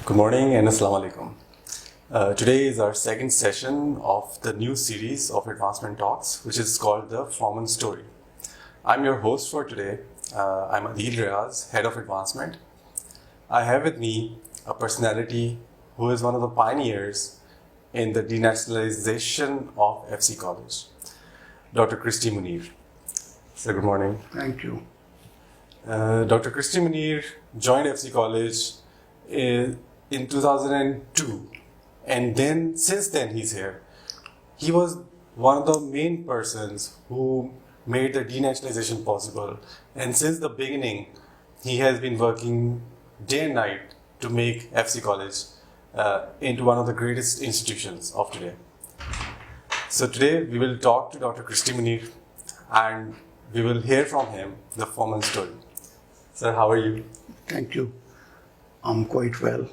Good morning and Assalamu alaikum. Today is our second session of the new series of advancement talks, which is called the Forman Story. I'm your host for today. I'm Adil Riaz, Head of Advancement. I have with me a personality who is one of the pioneers in the denationalization of FC College, Dr. Christy Munir. So good morning. Thank you. Dr. Christy Munir joined FC College in 2002, and then since then he's here. He was one of the main persons who made the denationalization possible, and since the beginning he has been working day and night to make FC College into one of the greatest institutions of today. So today we will talk to Dr. Christy Munir and we will hear from him the Forman story. Sir, how are you? Thank you. I'm quite well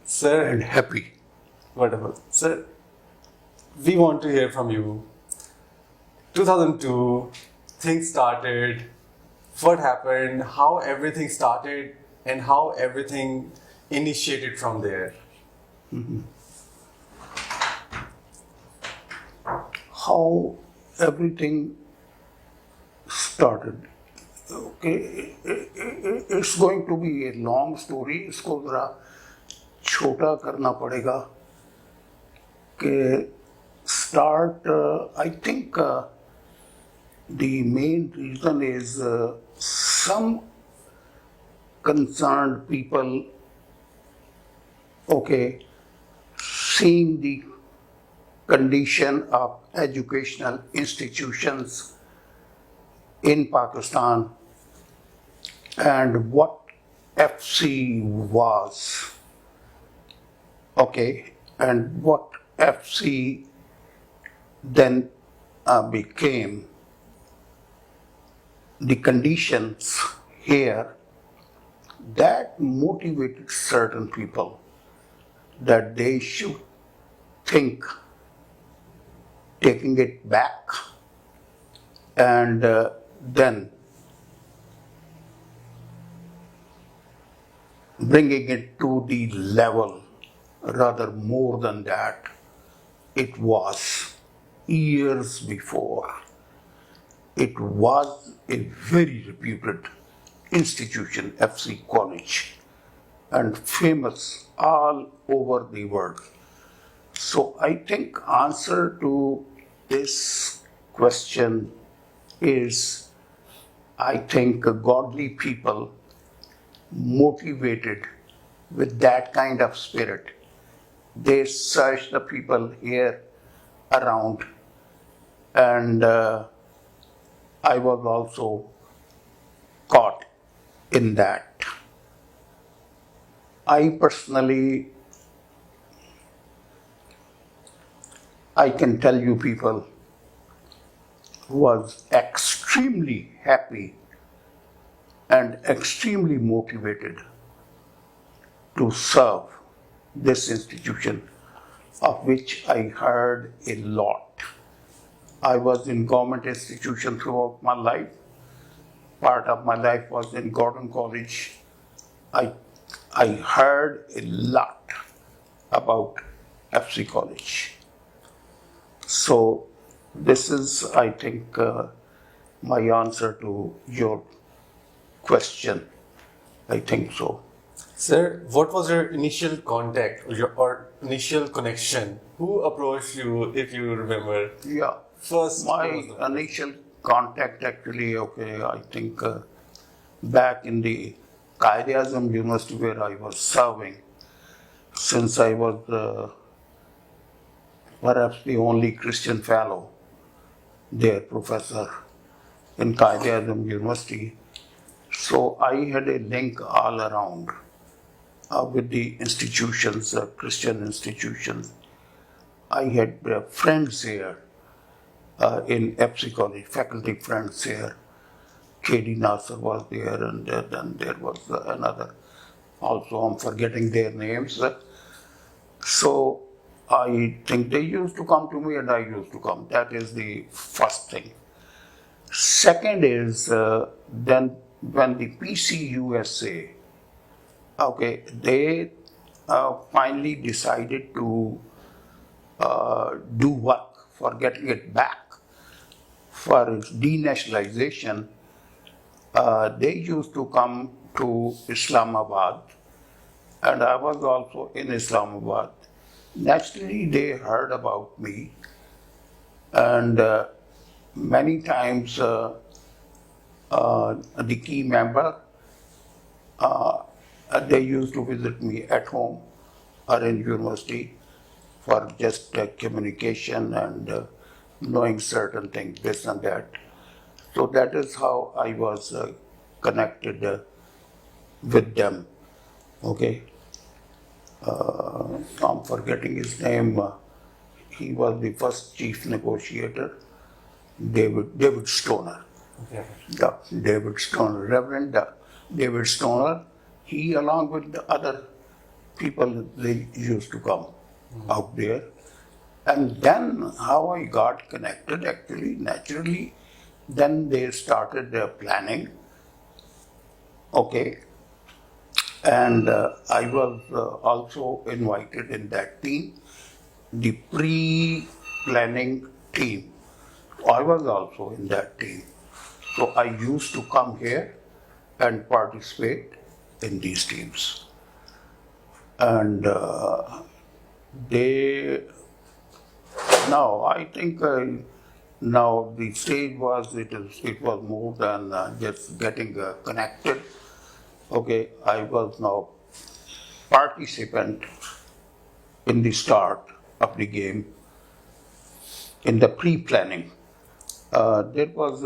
Sir, and happy. wonderful. Sir, we want to hear from you. 2002, things started. What happened? How everything started and how everything initiated from there. How everything started. Okay, it's going to be a long story. इसको जरा छोटा करना पड़ेगा कि start. I think the main reason is some concerned people, okay, seeing the condition of educational institutions in Pakistan and what FC was, okay, and what FC then became, the conditions here, that motivated certain people that they should think taking it back and then bringing it to the level, rather more than that, it was years before. It was a very reputed institution, FC College, and famous all over the world. So I think answer to this question is, I think godly people motivated with that kind of spirit, they search the people here around, and I was also caught in that. I personally, I can tell you people was extremely happy and extremely motivated to serve this institution, of which I heard a lot. I was in government institution throughout my life. Part of my life was in Gordon College. I heard a lot about FC College. So this is, I think, my answer to your question. I think so. Sir, what was your initial contact or initial connection? Who approached you, if you remember? Yeah. First, my initial contact actually, okay, I think back in the Quaid-i-Azam University where I was serving, since I was perhaps the only Christian fellow there, professor in Quaid-i-Azam University. So I had a link all around with the institutions, Christian institutions. I had friends here in FC College, faculty friends here. Quaid-i was there, and then there was another. Also, I'm forgetting their names. So I think they used to come to me and I used to come. That is the first thing. Second is then when the PCUSA, okay, they finally decided to do work for getting it back for its denationalization, they used to come to Islamabad, and I was also in Islamabad. Naturally, they heard about me, and many times the key member, they used to visit me at home or in university for just communication and knowing certain things, this and that. So that is how I was connected with them. Okay. I'm forgetting his name. He was the first chief negotiator, David Stoner. Yeah. David Stoner, Reverend David Stoner. He, along with the other people, they used to come out there. And then how I got connected, actually, naturally, then they started their planning. Okay. And I was also invited in that team, the pre-planning team. I was also in that team. So I used to come here and participate in these teams. And now I think now the stage was, it was more than just getting connected. Okay, I was now participant in the start of the game, in the pre-planning. There was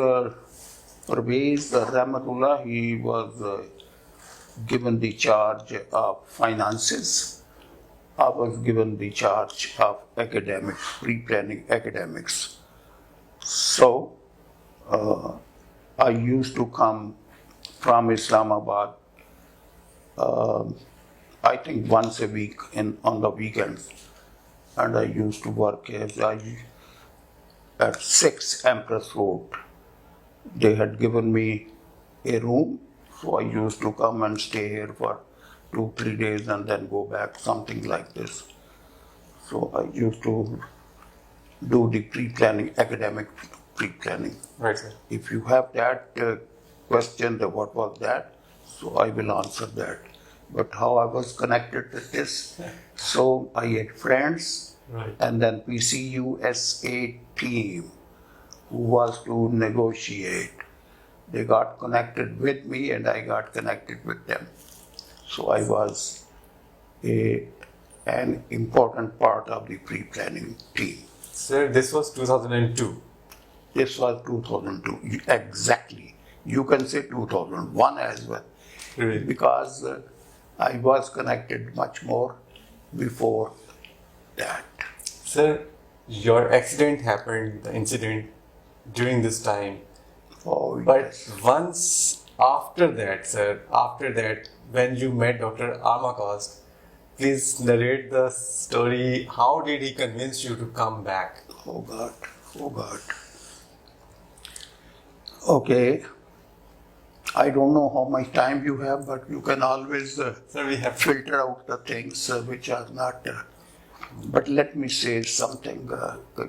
Parvez Rahmatullah, he was given the charge of finances. I was given the charge of academics, pre-planning academics. So I used to come from Islamabad, I think once a week on the weekends, and I used to work at 6 Empress Road. They had given me a room, so I used to come and stay here for 2-3 days and then go back, something like this. So I used to do the pre-planning, academic pre-planning. Right, sir. If you have that question, what was that, so I will answer that. But how I was connected with this, so I had friends, Right. and then PCUSA team who was to negotiate. They got connected with me and I got connected with them. So I was an important part of the pre-planning team. Sir, this was 2002. This was 2002, exactly. You can say 2001 as well, Really? because I was connected much more before that. Sir, your accident happened, the incident, during this time. Oh, But yes. once after that, sir, when you met Dr. Armacost, please narrate the story. How did he convince you to come back? Oh God, oh God. Okay, I don't know how much time you have, but you can always Sir, we have filter out the things which are not. But let me say something.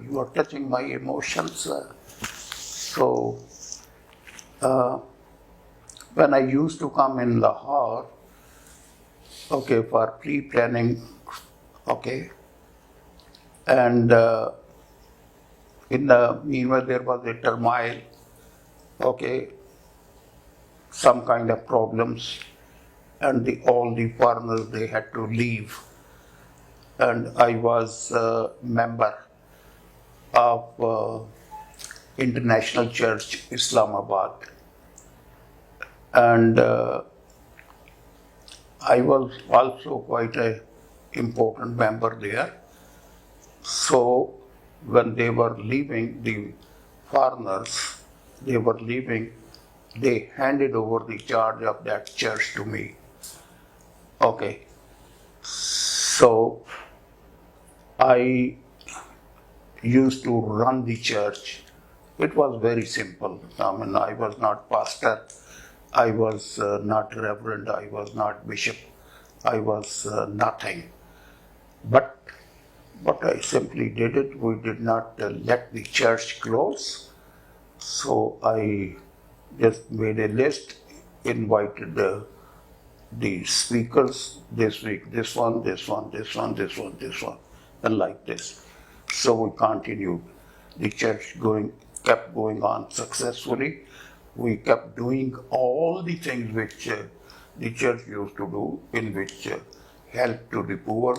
You are touching my emotions. So, when I used to come in Lahore, okay, for pre-planning, okay, and in the meanwhile there was a turmoil, okay, some kind of problems, and all the foreigners, they had to leave, and I was a member of International Church, Islamabad, and I was also quite an important member there. So when they were leaving, the foreigners, they were leaving, they handed over the charge of that church to me. Okay. So I used to run the church. It was very simple. I mean, I was not pastor, I was not reverend, I was not bishop. I was nothing. But what I simply did it, we did not let the church close. So I just made a list, invited the speakers this week, this one, this one, this one, this one, this one, and like this. So we continued. The church kept going on successfully. We kept doing all the things which the church used to do, in which help to the poor,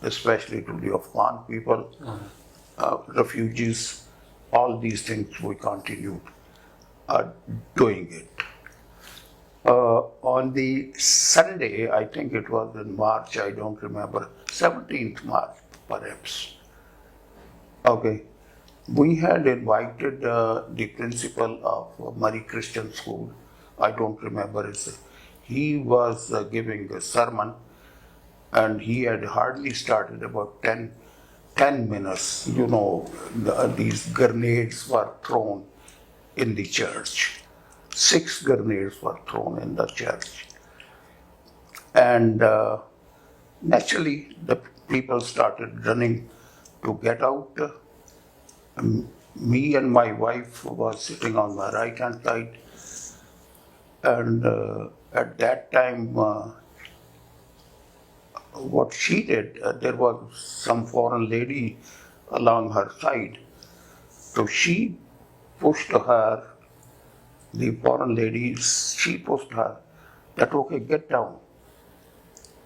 especially to the Afghan people, refugees. All these things we continued doing it. On the Sunday, I think it was in March, I don't remember, 17th March perhaps. Okay, we had invited the principal of Murray Christian School. I don't remember his. He was giving a sermon, and he had hardly started about 10 minutes. You know, these grenades were thrown in the church. 6 grenades were thrown in the church. And naturally, the people started running to get out. Me and my wife was sitting on my right-hand side. And at that time, what she did, there was some foreign lady along her side. So she pushed her, the foreign lady, she pushed her that, okay, get down.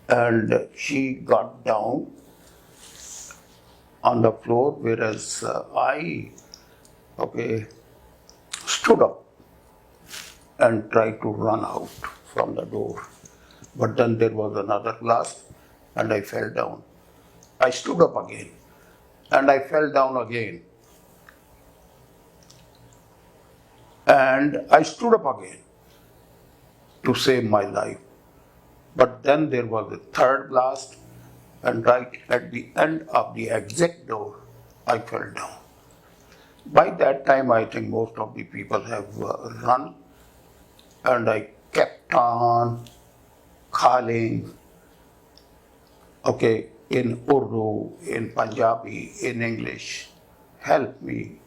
And she got down on the floor, whereas I, stood up and tried to run out from the door. But then there was another blast and I fell down. I stood up again and I fell down again. And I stood up again to save my life. But then there was a third blast, and right at the end of the exit door, I fell down. By that time, I think most of the people have run, and I kept on calling, in Urdu, in Punjabi, in English, help me,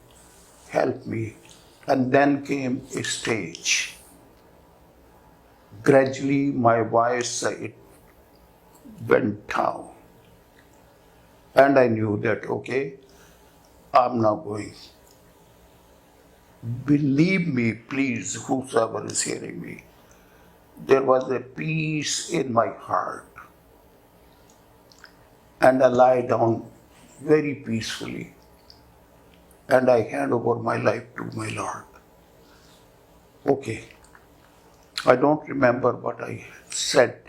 help me. And then came a stage. Gradually, my voice, it went down. And I knew that, I'm now going. Believe me, please, whosoever is hearing me, there was a peace in my heart. And I lie down very peacefully. And I hand over my life to my Lord. I don't remember what I said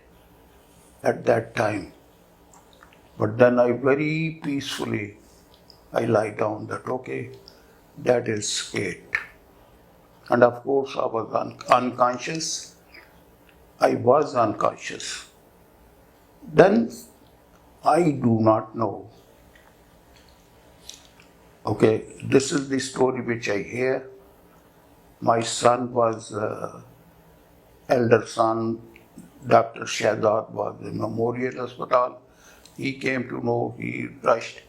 at that time. But then I very peacefully, I lie down that, that is it. And of course I was unconscious. I was unconscious. Then I do not know. This is the story which I hear. My son was, elder son, Dr. Shahzad was in Memorial Hospital. He came to know, he rushed.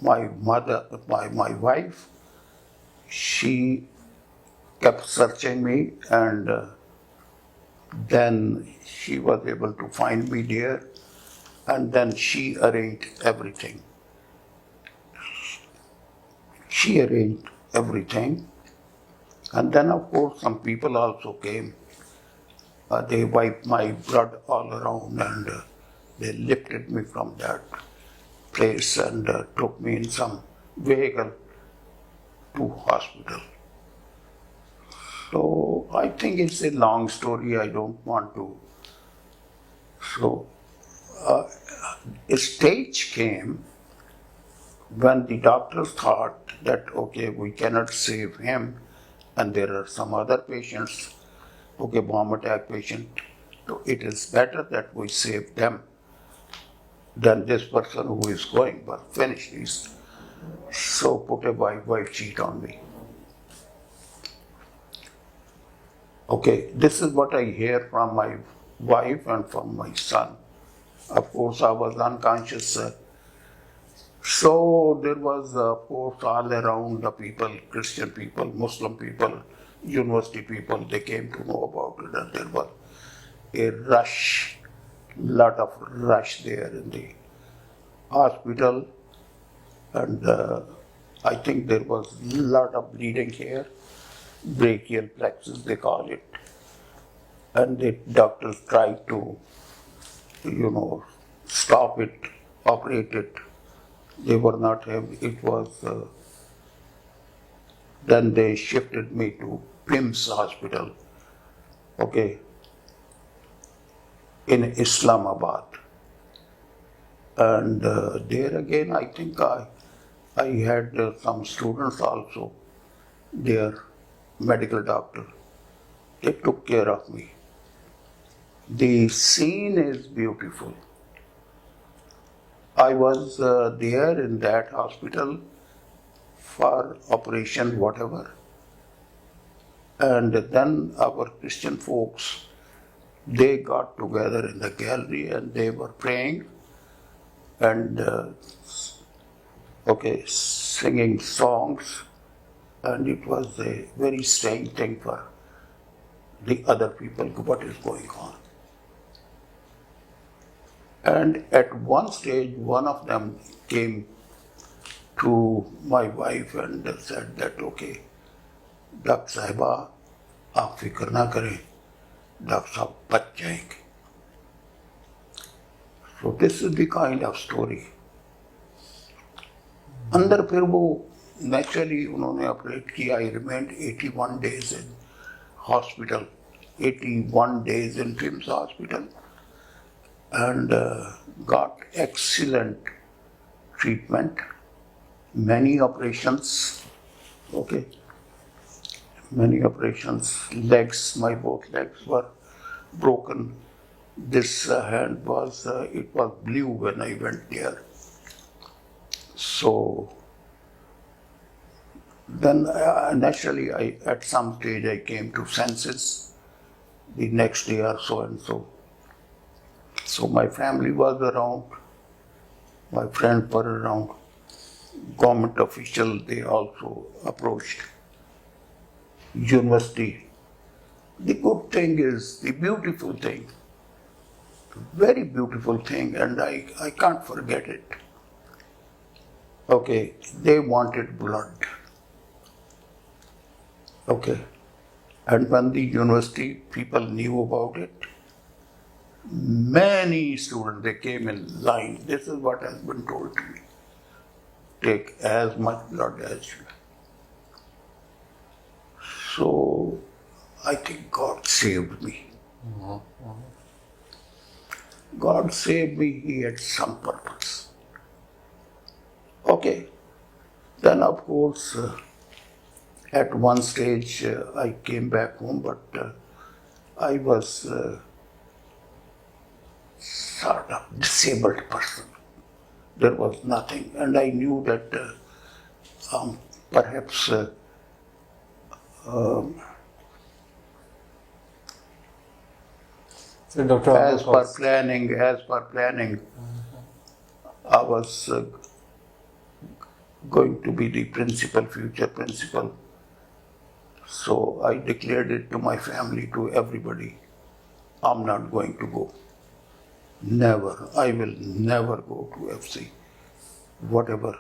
My mother, my wife, she kept searching me, and then she was able to find me there, and then she arranged everything. She arranged everything, and then of course some people also came. They wiped my blood all around, and they lifted me from that place and took me in some vehicle to hospital. So I think it's a long story. I don't want to. So a stage came when the doctors thought that, we cannot save him, and there are some other patients, bomb attack patient, so it is better that we save them than this person who is going, but finish this. So put a wife cheat on me. This is what I hear from my wife and from my son. Of course, I was unconscious. So there was, of course, all around the people, Christian people, Muslim people, university people, they came to know about it, and there was a rush, lot of rush there in the hospital, and I think there was a lot of bleeding here, brachial plexus they call it, and the doctors tried to, stop it, operate it. They were not able, it was, then they shifted me to PIMS hospital, okay, in Islamabad. And there again, I think I had some students also there, medical doctor. They took care of me. The scene is beautiful. I was there in that hospital for operation whatever. And then our Christian folks, they got together in the gallery and they were praying and singing songs, and it was a very strange thing for the other people, what is going on. And at one stage, one of them came to my wife and said that, okay, Dr. Sahiba, aap fikr na kare, Dr. Sahib bach jayenge. So this is the kind of story. अंदर फिर वो naturally उन्होंने operate किया. आई remained 81 days in hospital, 81 days in PIMS hospital, and got excellent treatment, many operations, many operations. Legs, my both legs were broken. This hand was, it was blue when I went there. So then naturally at some stage I came to senses the next day or so and so. So my family was around, my friends were around, government officials, they also approached. University. The good thing is, the beautiful thing, very beautiful thing, and I can't forget it. Okay, they wanted blood. Okay, and when the university people knew about it, many students, they came in line. This is what has been told to me. Take as much blood as you. So, I think God saved me. God saved me, He had some purpose. Okay, then of course, at one stage I came back home, but I was sort of disabled person. There was nothing, and I knew that perhaps so Dr. as per planning, I was going to be the future principal. So I declared it to my family, to everybody, I'm not going to go. Never. I will never go to FC. Whatever.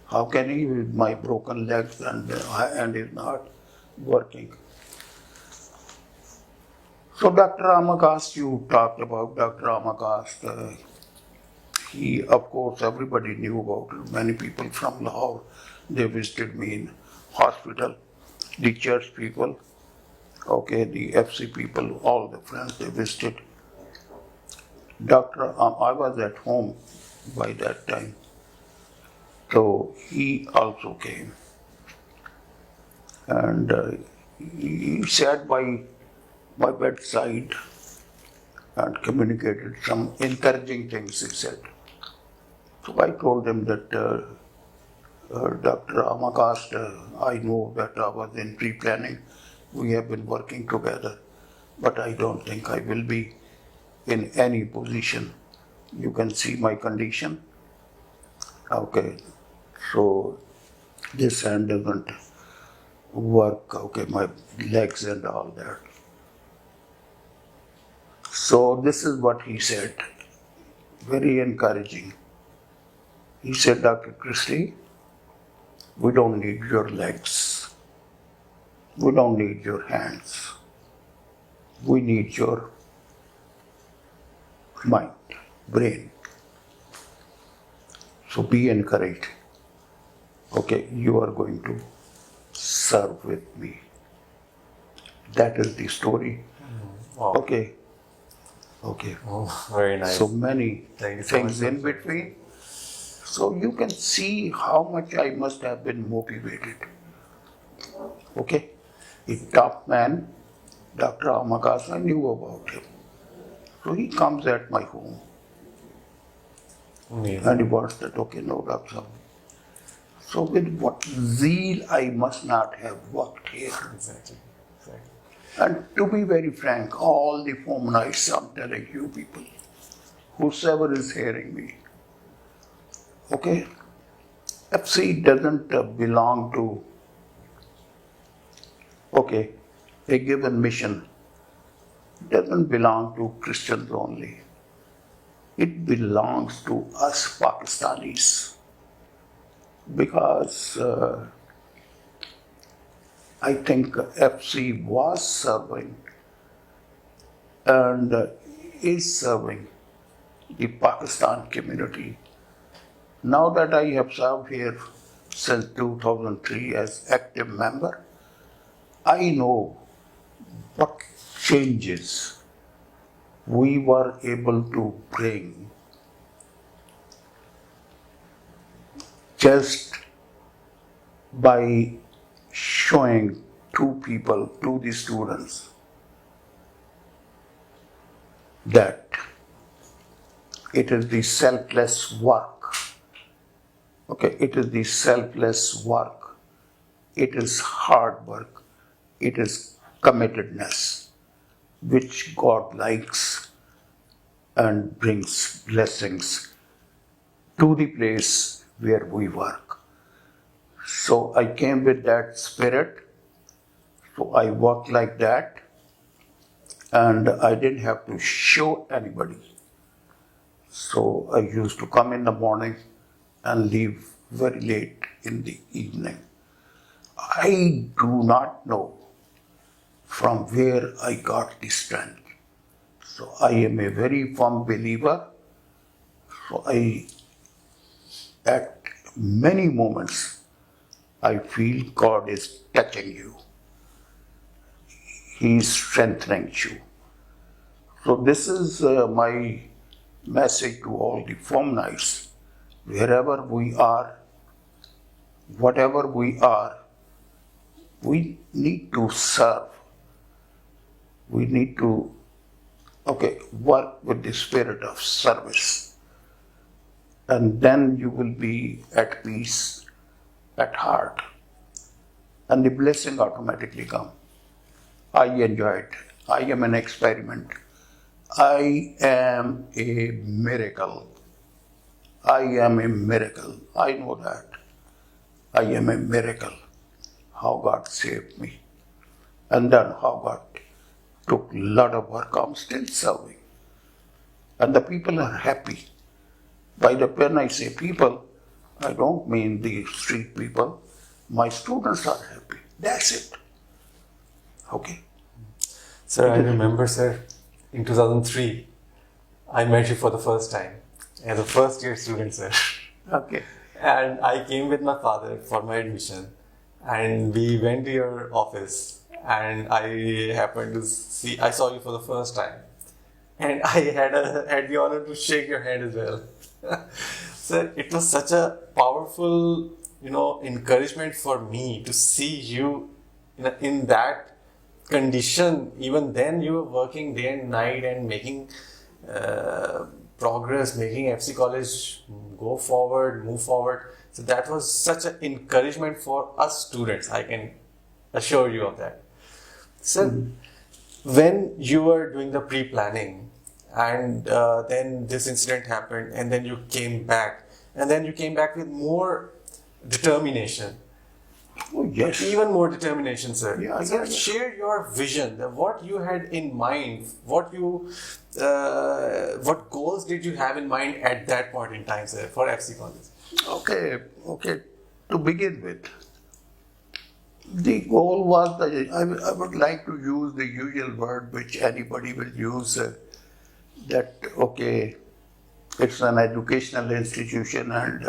How can he with my broken legs and hand is not working? So Dr. Amakast, you talked about Dr. Amakast. He, of course, everybody knew about it. Many people from Lahore, they visited me in hospital. The church people, the FC people, all the friends, they visited. I was at home by that time. So he also came. And he sat by my bedside and communicated some encouraging things, he said. So I told him that, Dr. Amakast, I know that I was in pre-planning. We have been working together, but I don't think I will be in any position You can see my condition. Okay, so this hand doesn't work. Okay, my legs and all that. So this is what he said. Very encouraging. He said, Dr. Christy, we don't need your legs. We don't need your hands. We need your mind, brain. So be encouraged. Okay, you are going to serve with me. That is the story. Wow. Okay. Okay. Oh, very nice. So many Thank you so things much. in between. So you can see how much I must have been motivated. Okay? A top man, Dr. Amakas, I knew about him. So he comes at my home Amazing. and he wants that, okay, no, doctor. So with what zeal I must not have worked here. Exactly. Exactly. And to be very frank, all the Formanites, I'm telling you people, whosoever is hearing me, okay, FC doesn't belong to, okay, a given mission. It doesn't belong to Christians only. It belongs to us Pakistanis. Because I think FC was serving and is serving the Pakistan community. Now that I have served here since 2003 as active member, I know what changes we were able to bring just by showing to people, to the students, that it is the selfless work. Okay, it is the selfless work. It is hard work. It is committedness, which God likes and brings blessings to the place where we work. So I came with that spirit. So I worked like that. And I didn't have to show anybody. So I used to come in the morning and leave very late in the evening. I do not know from where I got the strength. So I am a very firm believer. So at many moments, I feel God is touching you. He is strengthening you. So this is my message to all the Formanites. Wherever we are, whatever we are, we need to serve. We need to, work with the spirit of service. And then you will be at peace, at heart. And the blessing automatically come. I enjoy it. I am an experiment. I am a miracle. I am a miracle. I know that. I am a miracle. How God saved me. And then how God took a lot of work. I'm still serving. And the people are happy. When I say people, I don't mean the street people. My students are happy. That's it. Okay. Sir, I remember, sir, in 2003, I met you for the first time as a first year student, sir. Okay. And I came with my father for my admission, and we went to your office, and I happened to I saw you for the first time, and I had the honor to shake your hand as well. Sir, it was such a powerful, encouragement for me to see you in that condition. Even then, you were working day and night and making progress, making FC College go forward, move forward. So that was such an encouragement for us students. I can assure you of that. So when you were doing the pre-planning and then this incident happened, and then you came back, and then you came back with more determination. Oh, yes. Even more determination, sir. Yeah, So yeah. share your vision, what you had in mind, what goals did you have in mind at that point in time, sir, for FC College? Okay. To begin with, the goal was that I would like to use the usual word which anybody will use, that, okay, it's an educational institution, and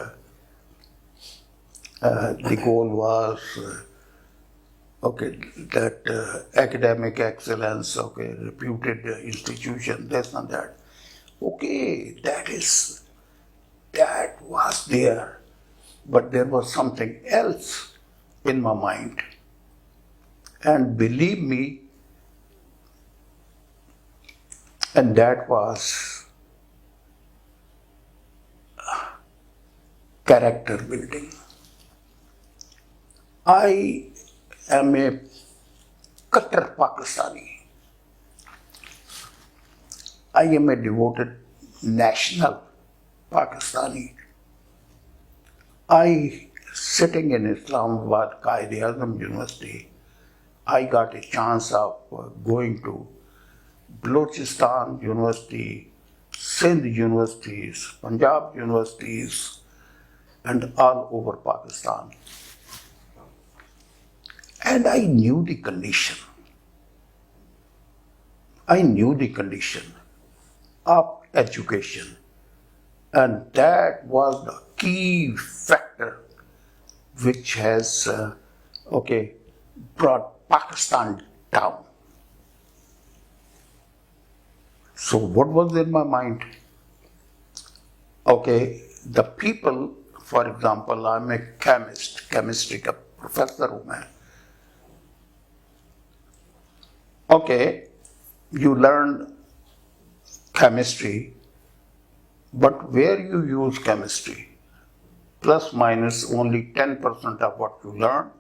the goal was, that academic excellence, reputed institution, this and that. Okay, that was there. But there was something else in my mind. And believe me, and that was character building. I am a Qatar Pakistani. I am a devoted national Pakistani. Sitting in Islamabad, Quaid-i-Azam University, I got a chance of going to Balochistan University, Sindh universities, Punjab universities, and all over Pakistan. And I knew the condition. I knew the condition of education. And that was the key factor which has, brought Pakistan down. So what was in my mind? Okay, the people, for example, I'm a chemistry का professor हूँ मैं. Okay, you learn chemistry, but where you use chemistry, plus minus only 10% of what you learn,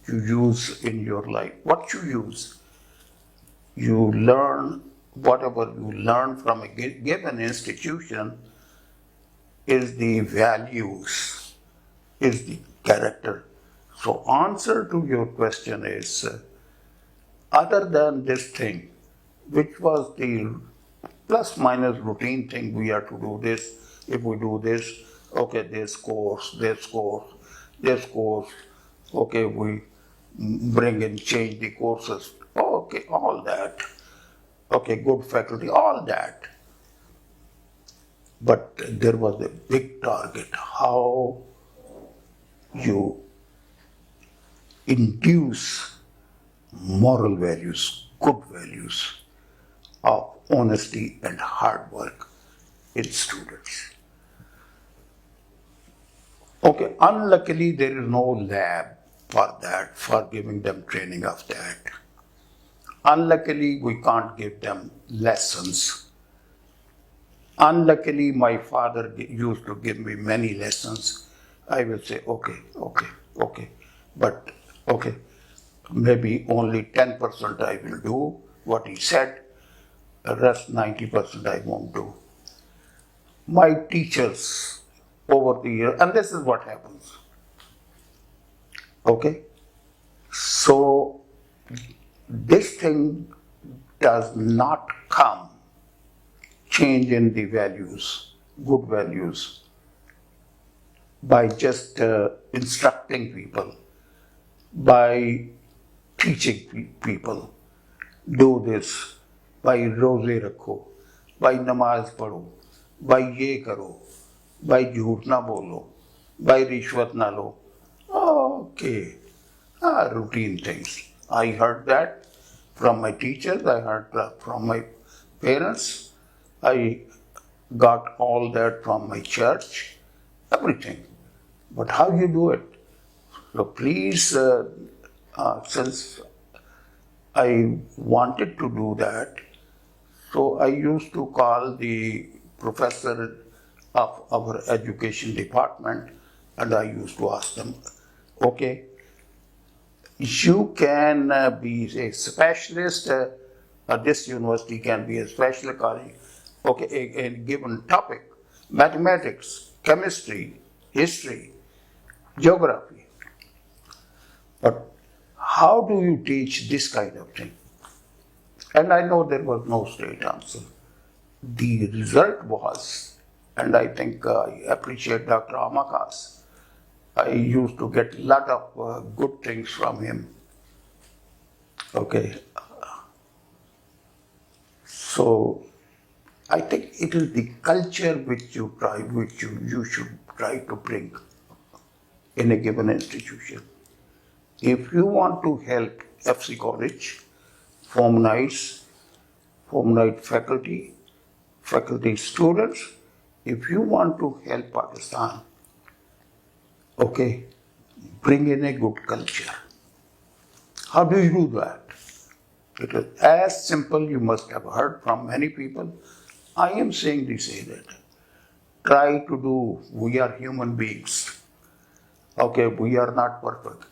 you use in your life. What you use? You learn whatever you learn from a given institution is the values, is the character. So answer to your question is, other than this thing, which was the plus minus routine thing, we have to do this, if we do this, okay, this course, okay, we bring and change the courses, okay, all that, okay, good faculty, all that. But there was a big target, how you induce moral values, good values of honesty and hard work in students. Okay, unluckily there is no lab for that, for giving them training of that. Unluckily we can't give them lessons. Unluckily my father used to give me many lessons. I will say, okay, but okay, maybe only 10% I will do what he said, the rest 90% I won't do. My teachers over the years, and this is what happens. Okay? So this thing does not come, change in the values, good values, by just instructing people, by teaching people, do this, by roze rakho, by namaz padho, by ye karo, by jhoot na bolo, by rishwat na lo. Okay, routine things. I heard that from my teachers, I heard that from my parents, I got all that from my church, everything. But how you do it? So please, since I wanted to do that, so I used to call the professor of our education department and I used to ask them, okay, you can be a specialist, this university can be a special college, okay, a given topic, mathematics, chemistry, history, geography. But how do you teach this kind of thing? And I know there was no straight answer. The result was, and I think I appreciate Dr. Amakas, I used to get a lot of good things from him. Okay. So I think it is the culture which you should try to bring in a given institution. If you want to help FC College, Formanites, Formanite faculty, faculty students, if you want to help Pakistan, okay, bring in a good culture. How do you do that? It is as simple, you must have heard from many people. I am saying this that try to do, we are human beings. Okay, we are not perfect.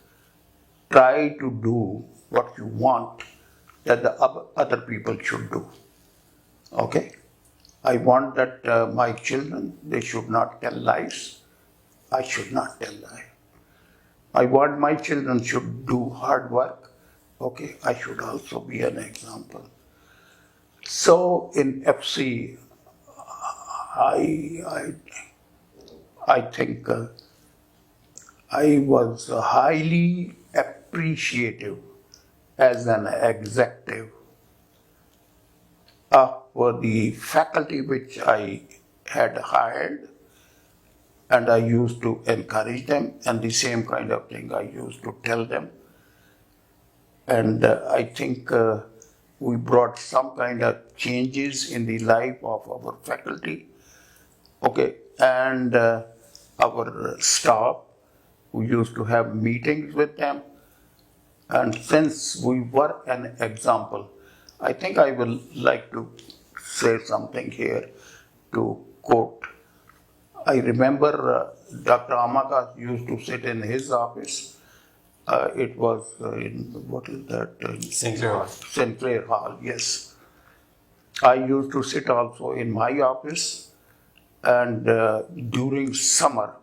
Try to do what you want that the other people should do. Okay? I want that my children, they should not tell lies. I should not tell lies. I want my children should do hard work. Okay, I should also be an example. So in FC, I think I was highly appreciative as an executive for the faculty which I had hired, and I used to encourage them, and the same kind of thing I used to tell them. And I think we brought some kind of changes in the life of our faculty, okay, and our staff. We used to have meetings with them, and since we were an example, I think I will like to say something here to quote. I remember Dr. Amakas used to sit in his office. It was in, what is that? Sinclair Hall. Sinclair Hall, yes. I used to sit also in my office, and during summer,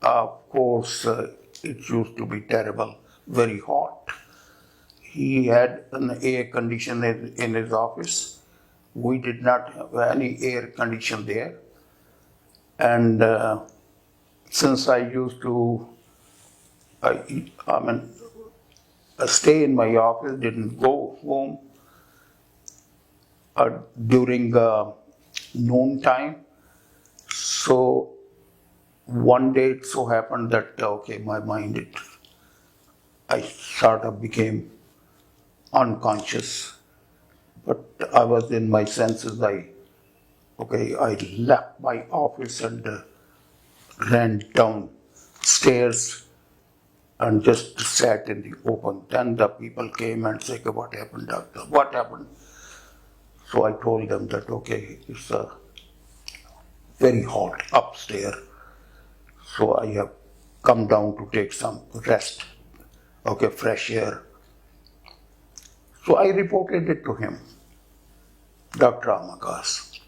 of course, it used to be terrible, very hot. He had an air conditioner in his office. We did not have any air condition there. And since I used to stay in my office, didn't go home during noon time. So one day it so happened that, okay, my mind, I sort of became unconscious. But I was in my senses. I left my office and ran downstairs and just sat in the open. Then the people came and said, "What happened, doctor? What happened?" So I told them that, okay, it's very hot upstairs. So I have come down to take some rest, okay, fresh air. So I reported it to him, Dr. Amakas.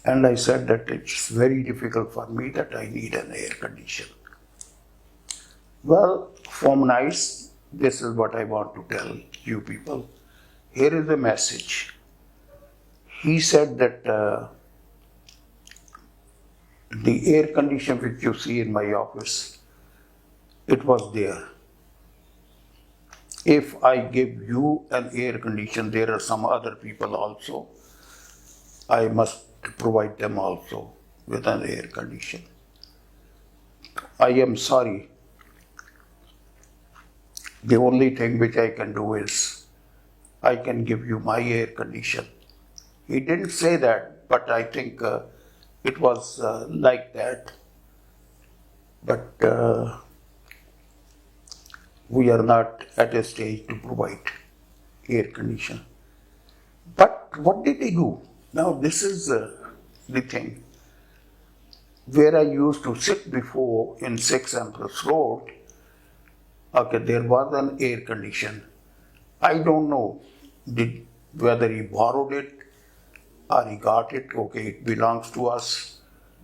And I said that it's very difficult for me that I need an air condition. Well, Formanites, this is what I want to tell you people. Here is a message. He said that the air condition which you see in my office, it was there. If I give you an air condition, there are some other people also. I must provide them also with an air condition. I am sorry. The only thing which I can do is I can give you my air condition. He didn't say that, but I think it was like that. But we are not at a stage to provide air condition. But what did he do? Now this is the thing. Where I used to sit before in 6 Empress Road, okay, there was an air condition. I don't know whether he borrowed it or he got it, okay, it belongs to us.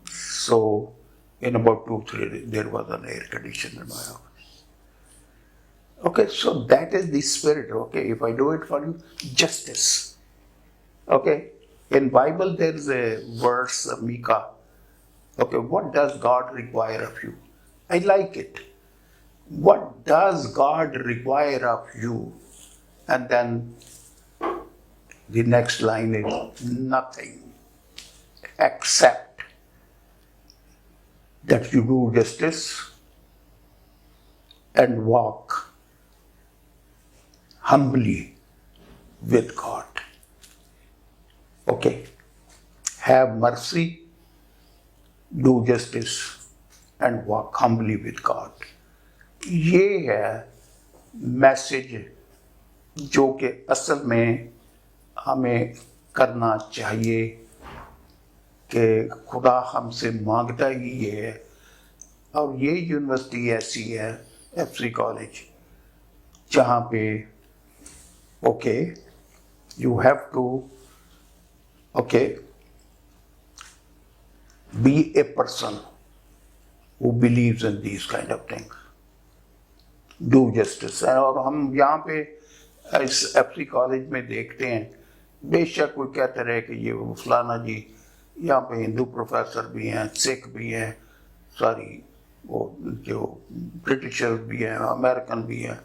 So in about 2-3 days, there was an air conditioner in my office. Okay, so that is the spirit, okay, if I do it for you, justice. Okay, in Bible there is a verse, Micah. Okay, what does God require of you? I like it. What does God require of you? And then the next line is nothing except that you do justice and walk humbly with God. Okay? Have mercy, do justice and walk humbly with God. ये है message जो कि असल में हमें करना चाहिए कि खुदा हमसे मांगता ही ये है। और ये यूनिवर्सिटी ऐसी है, एफसी कॉलेज, जहाँ पे okay you have to okay be a person who believes in these kind of things. Do justice. और हम यहाँ पे इस एफसी कॉलेज में देखते हैं, बेशक कोई कहते रहे कि ये फलाना जी, यहाँ पे हिंदू प्रोफेसर भी हैं, सिख भी हैं, सॉरी वो जो ब्रिटिशर्स भी हैं, अमेरिकन भी हैं,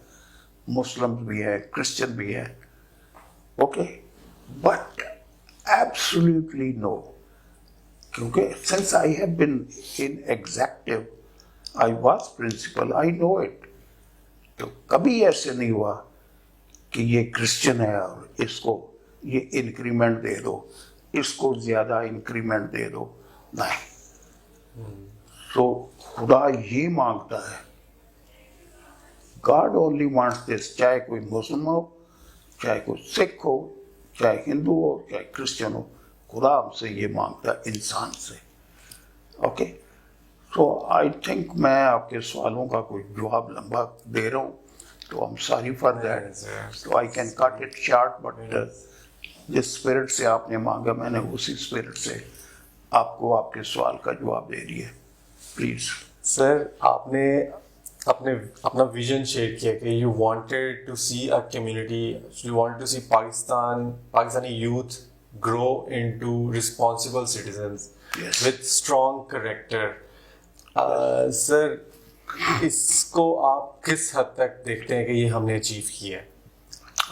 मुस्लिम भी हैं, क्रिश्चियन भी हैं, ओके, बट एब्सोल्युटली नो, क्योंकि since I have been in executive, I was principal, I know it. तो कभी ऐसे नहीं हुआ कि ये क्रिश्चियन है और इसको ये इंक्रीमेंट दे दो, इसको ज्यादा इंक्रीमेंट दे दो, नहीं। तो खुदा ये मांगता है, God only wants this, चाहे कोई मुस्लिम हो, चाहे कोई सिख हो, चाहे हिंदू हो, चाहे क्रिश्चियन हो, खुदा हमसे ये मांगता है इंसान से। ओके, सो आई थिंक मैं आपके सवालों का कोई जवाब लंबा दे रहा हूँ, तो I am sorry for that, तो I can cut it short, but जिस स्पिरिट से आपने मांगा मैंने उसी स्पिरिट से आपको आपके सवाल का जवाब दे दिया। प्लीज सर, आपने अपना विजन शेयर किया कि you wanted to see a community, you wanted to see Pakistani youth grow into responsible citizens with strong character. Sir, इसको आप किस हद तक देखते हैं कि ये हमने अचीव किया है?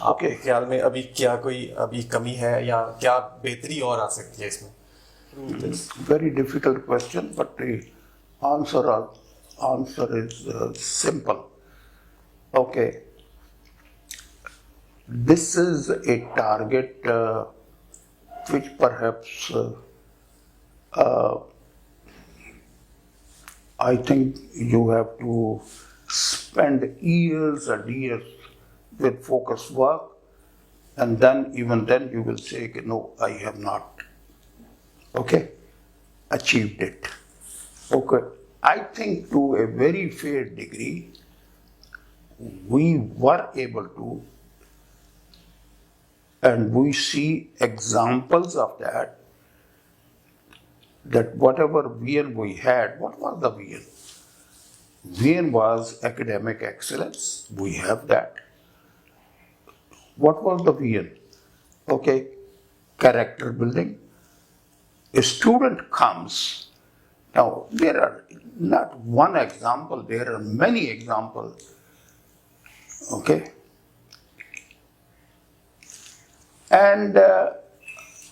आपके ख्याल में अभी क्या कोई अभी कमी है या क्या बेहतरी और आ सकती है इसमें? Very difficult question, but the answer is simple. Okay, this is a target which perhaps I think you have to spend years and years with focused work, and then even then you will say, no, I have not, achieved it. Okay, I think to a very fair degree, we were able to, and we see examples of that whatever vision we had, what was the vision? Vision was academic excellence, we have that. What was the vision? Okay, character building. A student comes, now there are not one example, there are many examples, okay? And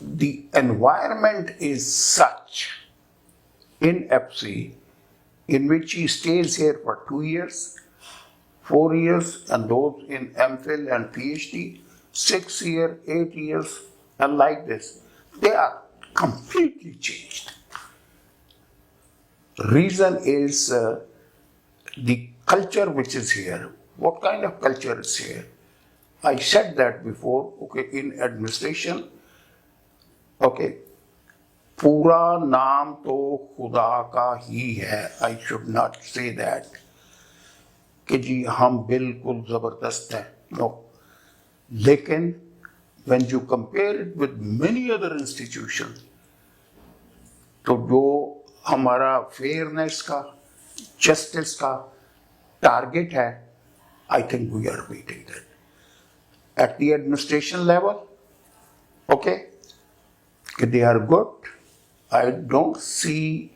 the environment is such in FC in which he stays here for 2 years, 4 years, and those in MPhil and PhD, 6 years, 8 years, and like this. They are completely changed. Reason is the culture which is here. What kind of culture is here? I said that before, okay, in administration, okay, पूरा नाम तो खुदा का ही है. I should not say that कि जी हम बिल्कुल जबरदस्त हैं. No. लेकिन when you compare it with many other institutions, तो जो हमारा फेयरनेस का, जस्टिस का टारगेट है, I think we are meeting that. At the administration level, okay, they are good. I don't see,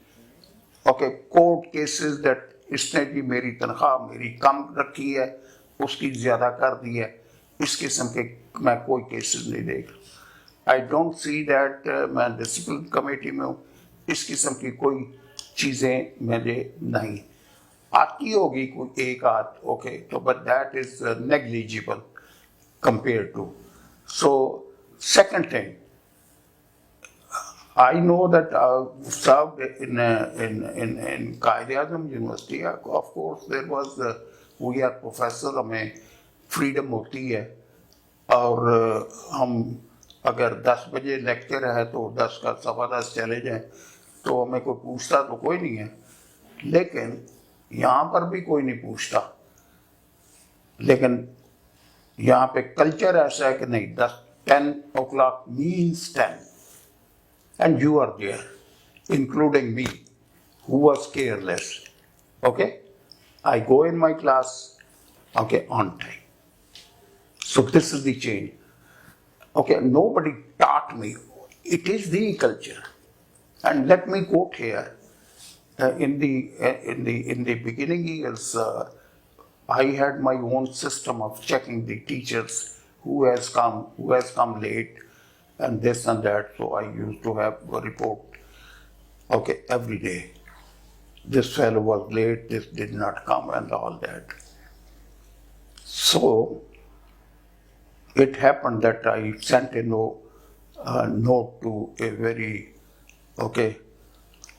okay, court cases that इसने भी मेरी तनख्वाह मेरी कम रखी है, उसकी ज्यादा कर दी है, इस किस्म के मैं कोई केसेस नहीं देख। I don't see that मैं डिसिप्लिन कमेटी में हूँ, इस किस्म की कोई चीजें मुझे नहीं आती होगी, कोई एक आध, ओके, तो but that is negligible compared to. So, second thing, I know that I've served in Quaid-i-Azam University. Of course, there was we are professor, हमें freedom होती है, और हम अगर 10 बजे लेक्चर है तो 10 का 10:15 चले जाएं, तो हमें कोई पूछता तो कोई नहीं है, लेकिन यहाँ पर भी कोई नहीं पूछता, लेकिन यहाँ पे कल्चर ऐसा है कि नहीं, 10 o'clock means 10 and you are there, including me who was careless. Okay, I go in my class, okay, on time. So this is the change. Okay, nobody taught me, it is the culture. And let me quote here, in the beginning years, I had my own system of checking the teachers who has come late, and this and that. So I used to have a report, okay, every day. This fellow was late, this did not come, and all that. So it happened that I sent a note to a very, okay,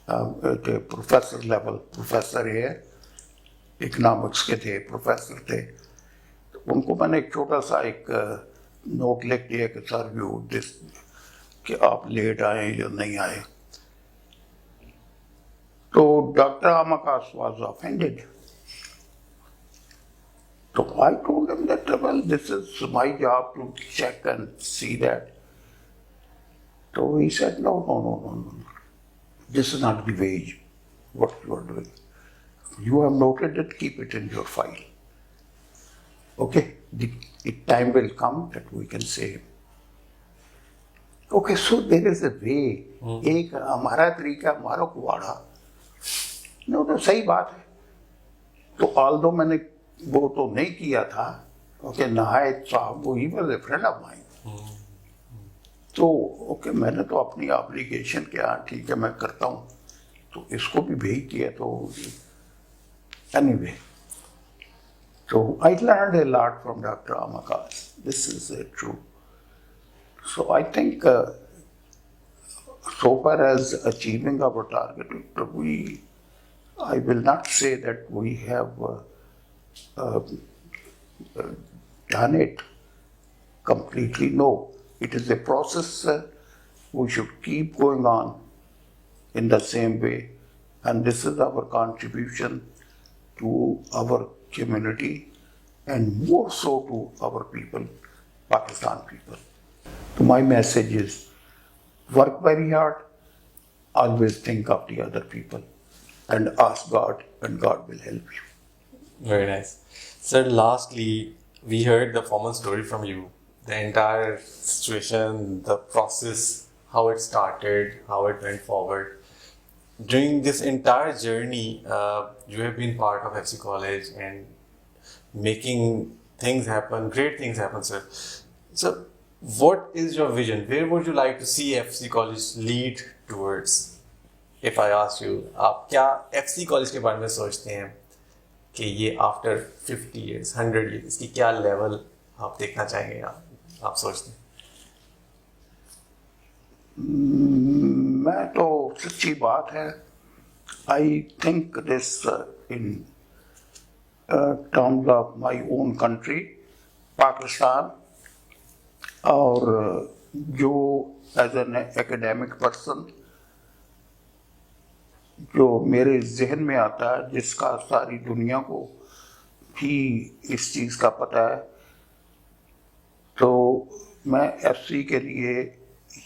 at a professor level, professor here, economics के थे, professor थे, तो उनको मैंने एक छोटा सा एक नोट लिख दिया कि सर यू दिस, कि आप लेट आए या नहीं आए। तो डॉक्टर आमाकास वाज ऑफेंडेड, तो I told him that well this is my job to check and see that. तो he said no no no no no, this is not the way what you are doing. You have noted it, keep it in your file. Okay, the time will come that we can say. Okay, so there is a way. एक हमारा तरीका, हमारा कुआड़ा, no, तो सही बात है। तो although मैंने वो तो नहीं किया था, okay, नहायत साहब, वो he was a friend of mine. तो okay, मैंने तो अपनी obligation किया, ठीक है मैं करता हूँ, तो इसको भी भेज दिया। तो anyway, so I learned a lot from Dr. Amakas. This is true. So I think so far as achieving our target, I will not say that we have done it completely. No, it is a process. We should keep going on in the same way, and this is our contribution to our community, and more so to our people, Pakistan people. So my message is, work very hard, always think of the other people, and ask God, and God will help you. Very nice. Sir, lastly, we heard the Forman story from you, the entire situation, the process, how it started, how it went forward. During this entire journey, you have been part of FC College and making things happen, great things happen, sir. So, what is your vision? Where would you like to see FC College lead towards? If I ask you, आप क्या FC College के बारे में सोचते हैं कि ये after 50 years, 100 years, इसकी क्या level आप देखना चाहेंगे, आप सोचते हैं? मैं तो सच्ची बात है, I think this in terms of my own country, Pakistan, और जो as an academic person, जो मेरे जहन में आता है, जिसका सारी दुनिया को भी इस चीज़ का पता है, तो میں ایف سی کے لیے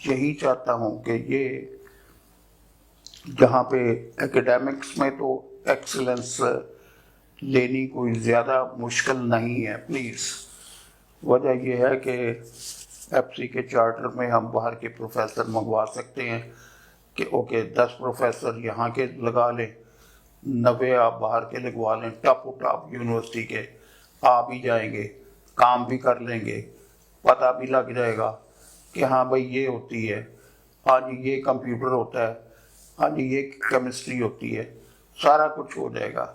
یہی چاہتا ہوں کہ یہ جہاں پہ ایکڈیمکس میں تو ایکسلنس لینی کوئی زیادہ مشکل نہیں ہے پلیز. وجہ یہ ہے کہ ایف سی کے چارٹر میں ہم باہر کے پروفیسر منگوا سکتے ہیں کہ اوکے 10 پروفیسر یہاں کے لگا لیں, 90 آپ باہر کے لگوا لیں, ٹاپ یونیورسٹی کے آ بھی جائیں گے, کام بھی کر لیں گے, پتہ بھی لگ جائے گا کہ ہاں بھائی یہ ہوتی ہے, ہاں جی یہ کمپیوٹر ہوتا ہے, ہاں جی یہ کیمسٹری ہوتی ہے, سارا کچھ ہو جائے گا.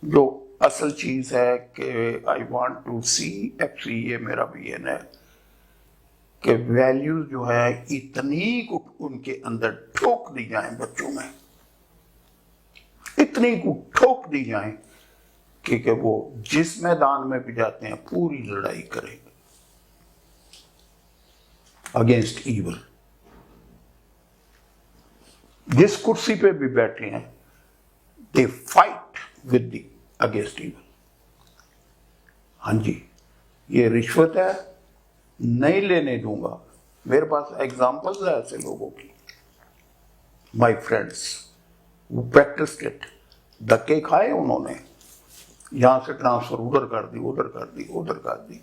جو اصل چیز ہے کہ I want to see F C, یہ میرا ویژن ہے کہ ویلیوز جو ہے اتنی کو ان کے اندر ٹھوک دی جائیں بچوں میں, اتنی کو ٹھوک دی جائیں کہ وہ جس میدان میں بھی جاتے ہیں پوری لڑائی کریں اگینسٹ ایول. جس کرسی پہ بھی بیٹھے ہیں they fight with the against evil. ہاں جی یہ رشوت ہے, نہیں لینے دوں گا. میرے پاس ایگزامپلز ہیں ایسے لوگوں کی, مائی فرینڈس وہ پریکٹسڈ اٹ. دھکے کھائے انہوں نے, یہاں سے ٹرانسفر ادھر کر دی, ادھر کر دی, ادھر کر دی.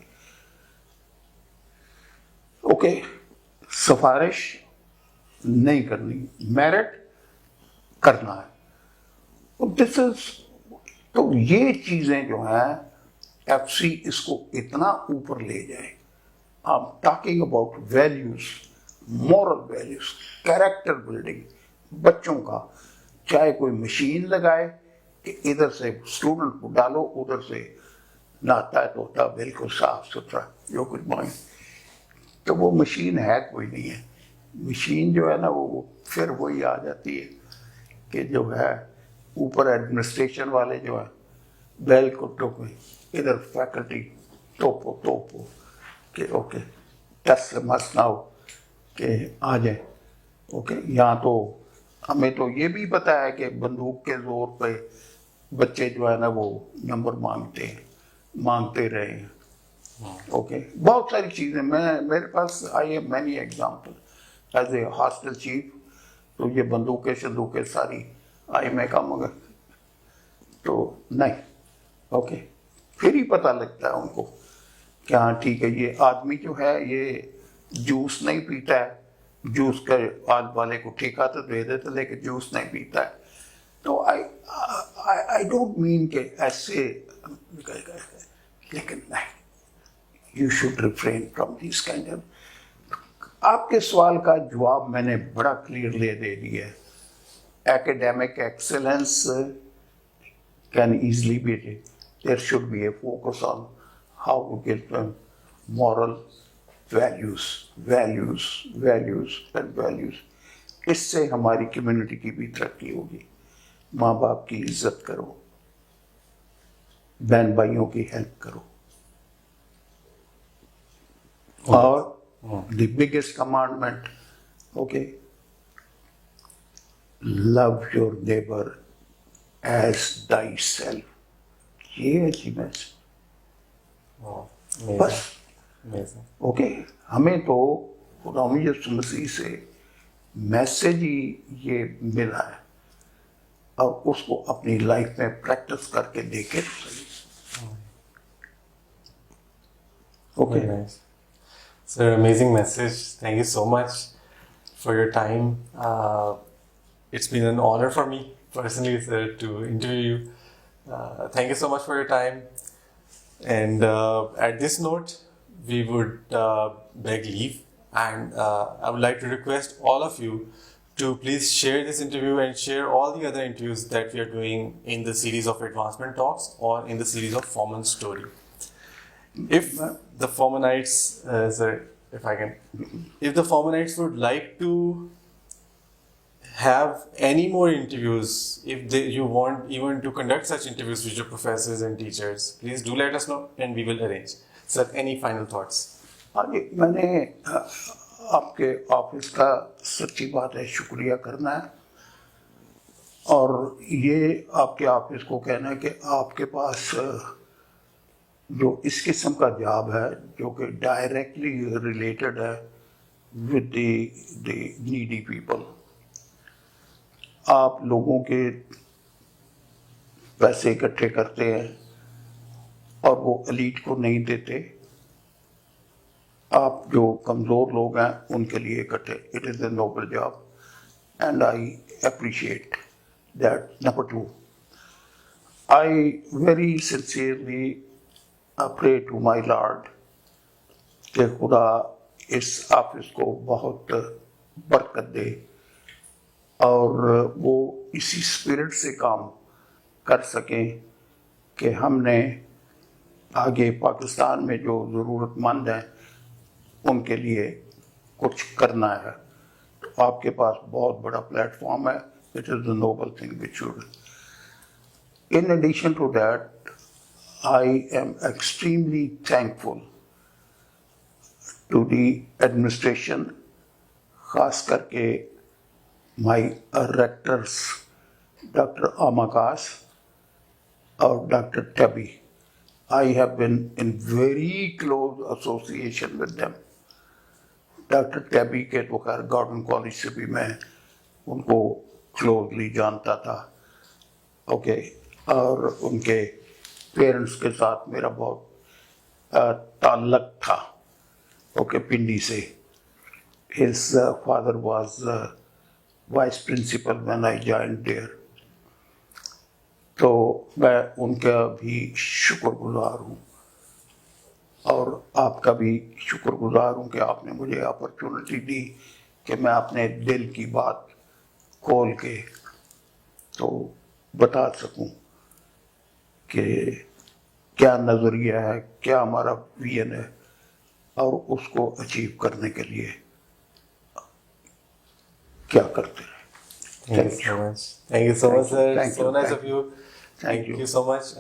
اوکے سفارش نہیں کرنی, میرٹ کرنا ہے. دس از تو یہ چیزیں جو ہیں ایف سی اس کو اتنا اوپر لے جائے. I'm talking about values, moral values, character building. بچوں کا چاہے کوئی مشین لگائے کہ ادھر سے اسٹوڈنٹ کو ڈالو, ادھر سے نہاتا ہے دھوتا بالکل صاف ستھرا, جو کچھ مائیں, تو وہ مشین ہے کوئی نہیں ہے. مشین جو ہے نا وہ پھر وہی آ جاتی ہے کہ جو ہے اوپر ایڈمنسٹریشن والے جو ہے بالکل ٹوکے, ادھر فیکلٹی توپو کہ اوکے ٹیسٹ سے مس نہ ہو کہ آ جائیں. اوکے یہاں تو ہمیں تو یہ بھی پتا ہے کہ بندوق کے زور پہ بچے جو ہے نا وہ نمبر مانگتے رہے ہیں. اوکے بہت ساری چیزیں میرے پاس آئی ہے, many example as A hostel chief. تو یہ بندوقیں ساری آئی میں کا مگر تو نہیں. اوکے پھر ہی پتہ لگتا ہے ان کو کہ ہاں ٹھیک ہے یہ آدمی جو ہے یہ جوس نہیں پیتا ہے, جوس کا آج والے کو ٹھیکا تو دے دیتے لیکن جوس نہیں پیتا ہے. تو آئی ڈونٹ مین کہ ایسے لیکن نہیں, you should refrain from this kind of. آپ کے سوال کا جواب میں نے بڑا کلیئرلی دے دیا ہے. Academic excellence can easily be achieved. There should be a focus on how to get them moral values. اس سے ہماری کمیونٹی کی بھی ترقی ہوگی. ماں باپ کی عزت کرو, بہن بھائیوں کی ہیلپ کرو, اور the biggest commandment okay love your neighbour as thyself. یہ ہے جی میسج بس. اوکے ہمیں تو خدا یسوع مسیح سے میسج ہی یہ ملا ہے, اور اس کو اپنی لائف میں پریکٹس کر کے دیکھے تو صحیح. Okay sir, amazing message. Thank you so much for your time. It's been an honor for me personally, sir, to interview you. Thank you so much for your time. And at this note, we would beg leave, and I would like to request all of you to please share this interview and share all the other interviews that we are doing in the series of advancement talks or in the series of Forman Story. If the Formanites, sir, if the Formanites would like to have any more interviews, if you want even to conduct such interviews with your professors and teachers, please do let us know and we will arrange. Sir, any final thoughts? میں نے آپ کے office کا سچی بات ہے شکریہ کرنا ہے, اور یہ آپ کے آفس کو کہنا ہے کہ آپ کے پاس جو اس قسم کا جاب ہے جو کہ ڈائریکٹلی ریلیٹڈ ہے ود دی نیڈی پیپل. آپ لوگوں کے پیسے اکٹھے کرتے ہیں اور وہ ایلیٹ کو نہیں دیتے, آپ جو کمزور لوگ ہیں ان کے لیے اکٹھے. It is a noble job and I appreciate that. Number 2, I very sincerely pray to my Lord کہ خدا اس آفس کو بہت برکت دے اور وہ اسی اسپرٹ سے کام کر سکیں کہ ہم نے آگے پاکستان میں جو ضرورت مند ہیں ان کے لیے کچھ کرنا ہے. تو آپ کے پاس بہت بڑا پلیٹ فارم ہے. It is the noble thing which should. In addition to that, I am extremely thankful to the administration, خاص کر کے my rectors, Dr. Amakas اور Dr. Tabby. I have been in very close association with them. Dr. Tabby کے تو خیر Gordon college سے بھی میں ان کو کلوزلی جانتا تھا. اوکے, اور ان کے پیرنٹس کے ساتھ میرا بہت تعلق تھا. اوکے, پنڈی سے. His father was vice principal when I joined there. تو میں ان کا بھی شکر گزار ہوں اور آپ کا بھی شکر گزار ہوں کہ آپ نے مجھے اپرچونٹی دی کہ میں اپنے دل کی بات کھول کے تو بتا سکوں کہ کیا نظریہ ہے, کیا ہمارا ویژن ہے اور اس کو اچیو کرنے کے لیے کیا کرتے ہیں. Thank you so much. Thank you so much, sir. Thank So you. nice of you. Thank you so much.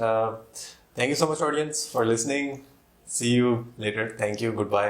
Thank you so much, audience, for listening. See you later. Thank you. Goodbye.